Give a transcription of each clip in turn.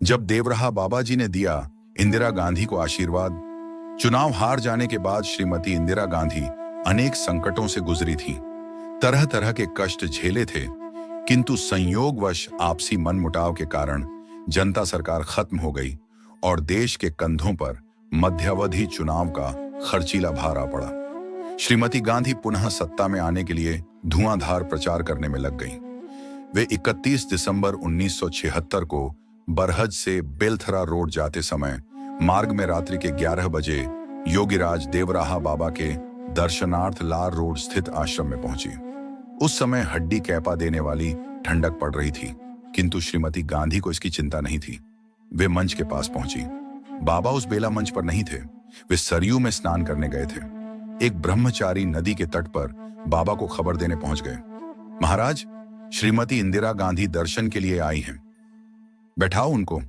जब देवराहा बाबा जी ने दिया इंदिरा गांधी को आशीर्वाद, चुनाव हार जाने के बाद श्रीमती इंदिरा गांधी अनेक संकटों से गुजरी थी, तरह तरह के कष्ट झेले थे, किंतु संयोगवश आपसी मनमुटाव के कारण जनता सरकार खत्म हो गई और देश के कंधों पर मध्यावधि चुनाव का खर्चीला भार आ पड़ा। श्रीमती गांधी पुनः सत्ता में आने के लिए धुआंधार प्रचार करने में लग गईं। वे 31 दिसंबर 1976 को बरहज से बेलथरा रोड जाते समय मार्ग में रात्रि के 11 बजे योगीराज देवराहा बाबा के दर्शनार्थ लार रोड स्थित आश्रम में पहुंची। उस समय हड्डी कैपा देने वाली ठंडक पड़ रही थी, किंतु श्रीमती गांधी को इसकी चिंता नहीं थी। वे मंच के पास पहुंची। बाबा उस बेला मंच पर नहीं थे, वे सरयू में स्नान करने गए थे। एक ब्रह्मचारी नदी के तट पर बाबा को खबर देने पहुंच गए। महाराज, श्रीमती इंदिरा गांधी दर्शन के लिए आई हैं। बैठाओ उनको,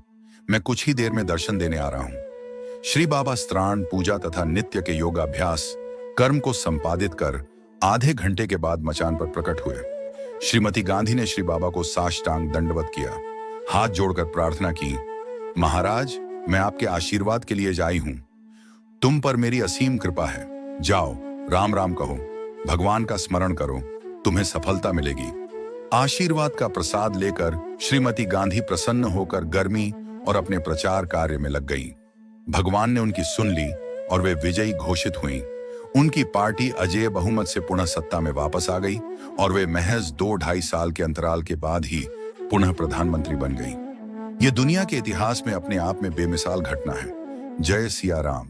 मैं कुछ ही देर में दर्शन देने आ रहा हूं। श्री बाबा स्नान, पूजा तथा नित्य के योगाभ्यास कर्म को संपादित कर आधे घंटे के बाद मचान पर प्रकट हुए। श्रीमती गांधी ने श्री बाबा को साष्टांग दंडवत किया, हाथ जोड़कर प्रार्थना की, महाराज, मैं आपके आशीर्वाद के लिए आई हूं। तुम पर मेरी असीम कृपा है। जाओ, राम राम कहो, भगवान का स्मरण करो, तुम्हें सफलता मिलेगी। आशीर्वाद का प्रसाद लेकर श्रीमती गांधी प्रसन्न होकर गर्मी और अपने प्रचार कार्य में लग गईं। भगवान ने उनकी सुन ली और वे विजयी घोषित हुईं। उनकी पार्टी अजेय बहुमत से पुनः सत्ता में वापस आ गई और वे महज 2-2.5 साल के अंतराल के बाद ही पुनः प्रधानमंत्री बन गई। ये दुनिया के इतिहास में अपने आप में बेमिसाल घटना है। जय सिया राम।